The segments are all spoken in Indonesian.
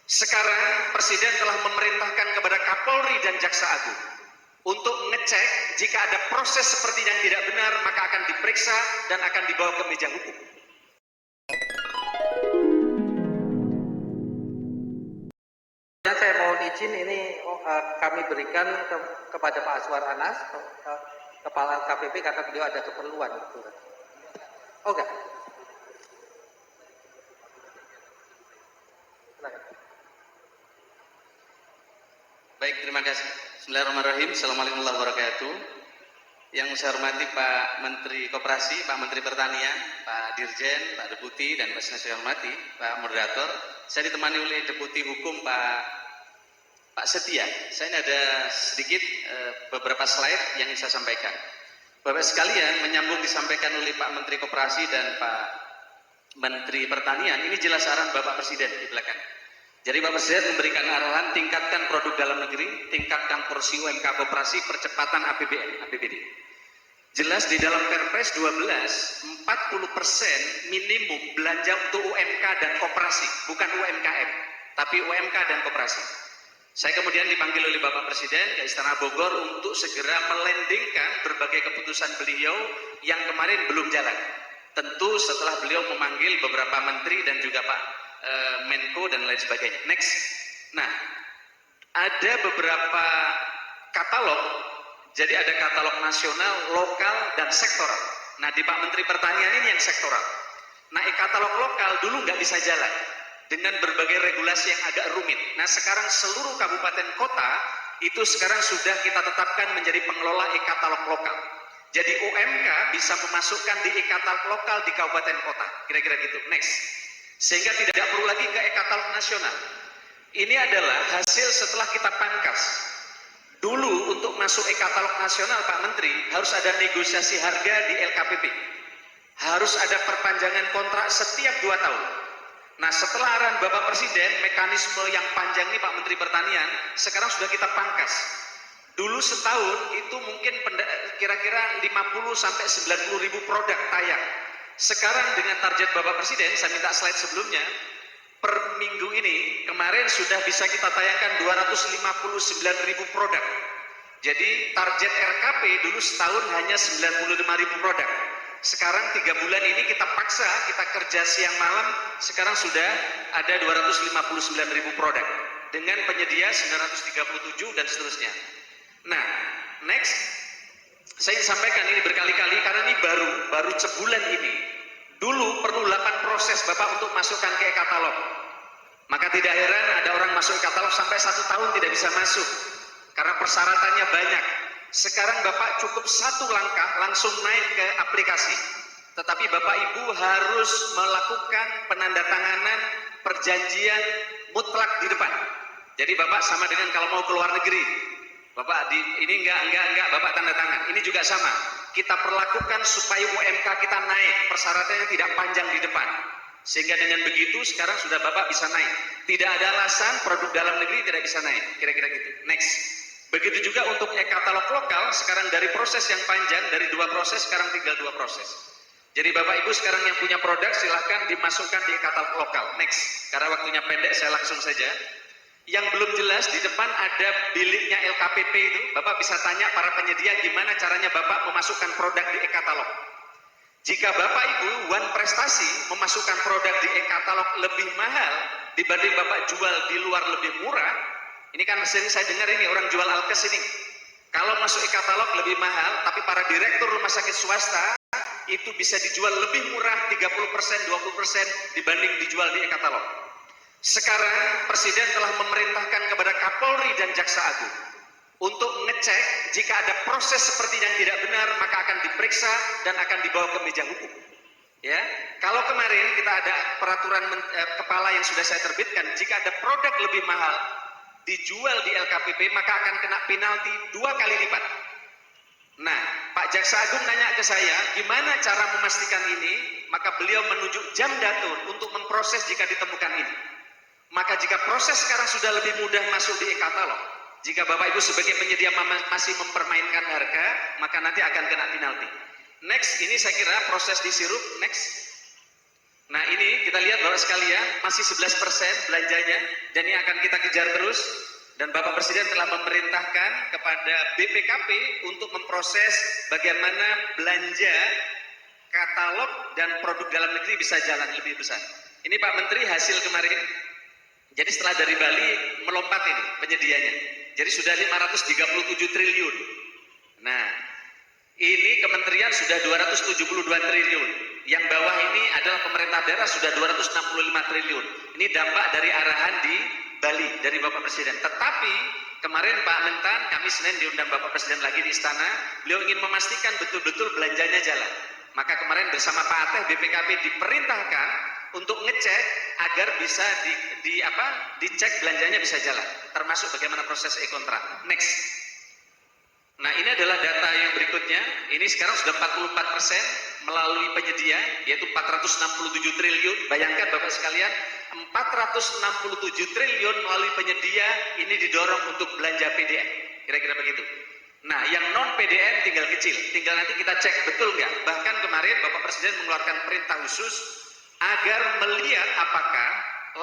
Sekarang Presiden telah memerintahkan kepada Kapolri dan Jaksa Agung untuk ngecek jika ada proses seperti yang tidak benar, maka akan diperiksa dan akan dibawa ke meja hukum. Saya mohon izin ini kami berikan kepada Pak Azwar Anas, Kepala KPP, karena beliau ada keperluan. Oke. Baik, terima kasih. Bismillahirrahmanirrahim. Assalamualaikum warahmatullahi wabarakatuh. Yang saya hormati Pak Menteri Koperasi, Pak Menteri Pertanian, Pak Dirjen, Pak Deputi, dan Pak Saya hormati Pak Moderator. Saya ditemani oleh Deputi Hukum Pak Setia. Saya ini ada sedikit beberapa slide yang ingin saya sampaikan. Bapak sekalian, menyambung disampaikan oleh Pak Menteri Koperasi dan Pak Menteri Pertanian, ini jelas arahan Bapak Presiden di belakang. Jadi Bapak Presiden memberikan arahan tingkatkan produk dalam negeri, tingkatkan porsi UMK koperasi, percepatan APBD. Jelas di dalam Perpres 12, 40% minimum belanja untuk UMK dan koperasi, bukan UMKM, tapi UMK dan koperasi. Saya kemudian dipanggil oleh Bapak Presiden ke Istana Bogor untuk segera melandingkan berbagai keputusan beliau yang kemarin belum jalan. Tentu setelah beliau memanggil beberapa menteri dan juga Pak Menko dan lain sebagainya. Next. Nah, ada beberapa katalog. Jadi ada katalog nasional, lokal, dan sektoral. Nah, di Pak Menteri Pertanian ini yang sektoral. Nah, katalog lokal dulu nggak bisa jalan dengan berbagai regulasi yang agak rumit. Nah, sekarang seluruh kabupaten kota itu sekarang sudah kita tetapkan menjadi pengelola e-katalog lokal. Jadi UMK bisa memasukkan di e-katalog lokal di kabupaten kota. Kira-kira gitu. Next. Sehingga tidak perlu lagi ke e-katalog nasional. Ini adalah hasil setelah kita pangkas. Dulu untuk masuk e-katalog nasional Pak Menteri harus ada negosiasi harga di LKPP. Harus ada perpanjangan kontrak setiap 2 tahun. Nah, setelah arahan Bapak Presiden, mekanisme yang panjang ini Pak Menteri Pertanian, sekarang sudah kita pangkas. Dulu setahun itu mungkin kira-kira 50 sampai 90 ribu produk tayang. Sekarang dengan target Bapak Presiden, saya minta slide sebelumnya, per minggu ini kemarin sudah bisa kita tayangkan 259 ribu produk. Jadi target RKP dulu setahun hanya 95 ribu produk. Sekarang 3 bulan ini kita paksa, kita kerja siang malam, sekarang sudah ada 259 ribu produk dengan penyedia 937 dan seterusnya. Nah, next, saya ingin sampaikan ini berkali-kali karena ini baru sebulan ini. Dulu perlu 8 proses Bapak untuk masukkan ke e-katalog. Maka tidak heran ada orang masuk e-katalog sampai 1 tahun tidak bisa masuk karena persyaratannya banyak. Sekarang Bapak cukup 1 langkah langsung naik ke aplikasi. Tetapi Bapak Ibu harus melakukan penandatanganan perjanjian mutlak di depan. Jadi Bapak sama dengan kalau mau keluar negeri. Bapak ini enggak Bapak tanda tangan. Ini juga sama. Kita perlakukan supaya UMK kita naik, persyaratannya tidak panjang di depan. Sehingga dengan begitu sekarang sudah Bapak bisa naik. Tidak ada alasan produk dalam negeri tidak bisa naik. Kira-kira gitu. Next. Begitu juga untuk e-katalog lokal, sekarang dari proses yang panjang, dari 2 proses, sekarang tinggal 2 proses. Jadi Bapak Ibu sekarang yang punya produk silahkan dimasukkan di e-katalog lokal. Next. Karena waktunya pendek saya langsung saja. Yang belum jelas di depan ada biliknya LKPP itu. Bapak bisa tanya para penyedia gimana caranya Bapak memasukkan produk di e-katalog. Jika Bapak Ibu One Prestasi memasukkan produk di e-katalog lebih mahal dibanding Bapak jual di luar lebih murah, ini kan sering saya dengar ini orang jual alkes ini. Kalau masuk e-katalog lebih mahal, tapi para direktur rumah sakit swasta itu bisa dijual lebih murah 30%, 20% dibanding dijual di e-katalog. Sekarang Presiden telah memerintahkan kepada Kapolri dan Jaksa Agung untuk ngecek jika ada proses seperti yang tidak benar, maka akan diperiksa dan akan dibawa ke meja hukum. Ya, kalau kemarin kita ada peraturan kepala yang sudah saya terbitkan, jika ada produk lebih mahal dijual di LKPP maka akan kena penalti 2 kali lipat. Nah, Pak Jaksa Agung nanya ke saya, gimana cara memastikan ini? Maka beliau menunjuk jam datur untuk memproses jika ditemukan ini. Maka jika proses sekarang sudah lebih mudah masuk di e-katalog, jika Bapak Ibu sebagai penyedia masih mempermainkan harga, maka nanti akan kena penalti. Next, ini saya kira proses disirup. Next. Nah ini kita lihat Bapak sekalian masih 11% belanjanya dan ini akan kita kejar terus dan Bapak Presiden telah memerintahkan kepada BPKP untuk memproses bagaimana belanja katalog dan produk dalam negeri bisa jalan lebih besar. Ini Pak Menteri hasil kemarin, jadi setelah dari Bali melompat ini penyedianya, jadi sudah 537 triliun. Nah ini kementerian sudah 272 triliun. Yang bawah ini adalah pemerintah daerah sudah 265 triliun. Ini dampak dari arahan di Bali dari Bapak Presiden. Tetapi kemarin Pak Mentan, kami Senin diundang Bapak Presiden lagi di istana. Beliau ingin memastikan betul-betul belanjanya jalan. Maka kemarin bersama Pak Ateh BPKP diperintahkan untuk ngecek agar bisa dicek belanjanya bisa jalan. Termasuk bagaimana proses e-kontrak. Next. Nah ini adalah data yang berikutnya. Ini sekarang sudah 44% melalui penyedia, yaitu 467 triliun. Bayangkan Bapak sekalian, 467 triliun melalui penyedia ini didorong untuk belanja PDN. Kira-kira begitu. Nah yang non PDN tinggal kecil. Tinggal nanti kita cek betul nggak. Bahkan kemarin Bapak Presiden mengeluarkan perintah khusus agar melihat apakah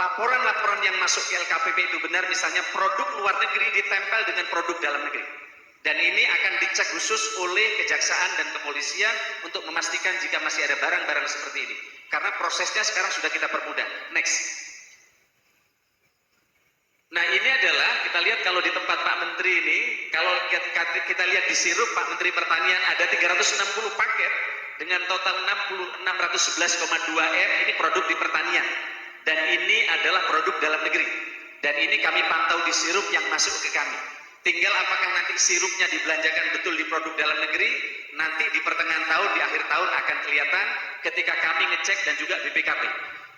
laporan-laporan yang masuk ke LKPP itu benar, misalnya produk luar negeri ditempel dengan produk dalam negeri. Dan ini akan dicek khusus oleh Kejaksaan dan Kepolisian untuk memastikan jika masih ada barang-barang seperti ini. Karena prosesnya sekarang sudah kita permudah. Next. Nah ini adalah, kita lihat kalau di tempat Pak Menteri ini, kalau kita lihat di sirup Pak Menteri Pertanian ada 360 paket dengan total 611,2 M, ini produk di pertanian. Dan ini adalah produk dalam negeri. Dan ini kami pantau di sirup yang masuk ke kami. Tinggal apakah nanti sirupnya dibelanjakan betul di produk dalam negeri, nanti di pertengahan tahun, di akhir tahun akan kelihatan ketika kami ngecek dan juga BPKP.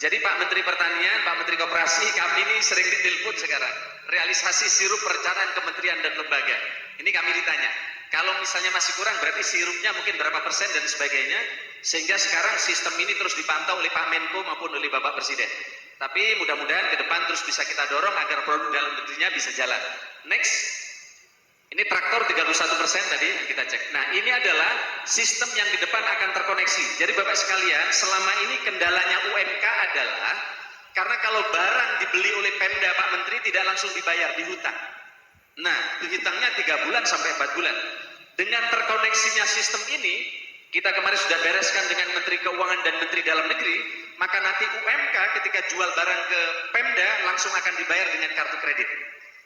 Jadi Pak Menteri Pertanian, Pak Menteri Koperasi, kami ini sering ditelepon sekarang. Realisasi sirup perencanaan kementerian dan lembaga. Ini kami ditanya. Kalau misalnya masih kurang berarti sirupnya mungkin berapa persen dan sebagainya. Sehingga sekarang sistem ini terus dipantau oleh Pak Menko maupun oleh Bapak Presiden. Tapi mudah-mudahan ke depan terus bisa kita dorong agar produk dalam negerinya bisa jalan. Next. Ini traktor 31% tadi yang kita cek. Nah ini adalah sistem yang di depan akan terkoneksi. Jadi Bapak sekalian, selama ini kendalanya UMK adalah karena kalau barang dibeli oleh Pemda Pak Menteri tidak langsung dibayar, dihutang. Nah dihutangnya 3 bulan sampai 4 bulan. Dengan terkoneksinya sistem ini, kita kemarin sudah bereskan dengan Menteri Keuangan dan Menteri Dalam Negeri, maka nanti UMK ketika jual barang ke Pemda langsung akan dibayar dengan kartu kredit.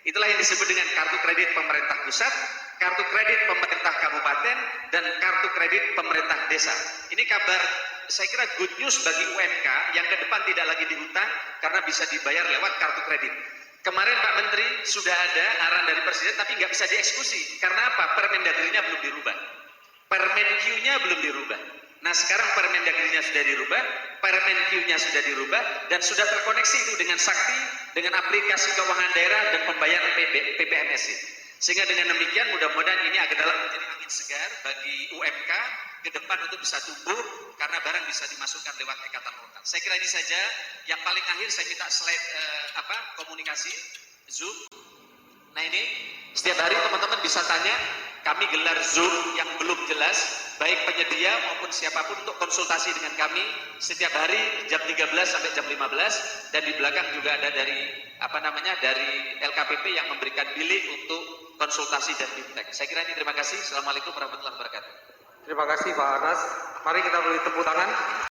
Itulah yang disebut dengan kartu kredit pemerintah pusat, kartu kredit pemerintah kabupaten, dan kartu kredit pemerintah desa. Ini kabar, saya kira good news bagi UMK yang ke depan tidak lagi dihutang karena bisa dibayar lewat kartu kredit. Kemarin Pak Menteri sudah ada arahan dari Presiden tapi nggak bisa dieksekusi. Karena apa? Permendagrinya belum dirubah. Permenq-nya belum dirubah. Nah sekarang Permendagrinya sudah dirubah, Permenq-nya sudah dirubah, dan sudah terkoneksi itu dengan Sakti, dengan aplikasi keuangan daerah dan pembayaran PPNS. Sehingga dengan demikian mudah-mudahan ini adalah menjadi angin segar bagi UMK ke depan untuk bisa tumbuh karena barang bisa dimasukkan lewat ikatan lokal. Saya kira ini saja. Yang paling akhir saya minta slide komunikasi Zoom. Nah ini setiap hari teman-teman bisa tanya, kami gelar Zoom yang belum jelas, baik penyedia maupun siapapun untuk konsultasi dengan kami setiap hari jam 13 sampai jam 15, dan di belakang juga ada dari dari LKPP yang memberikan bilik untuk konsultasi dan bimtek. Saya kira ini, terima kasih. Assalamualaikum warahmatullahi wabarakatuh. Terima kasih Pak Anas. Mari kita beri tepuk tangan.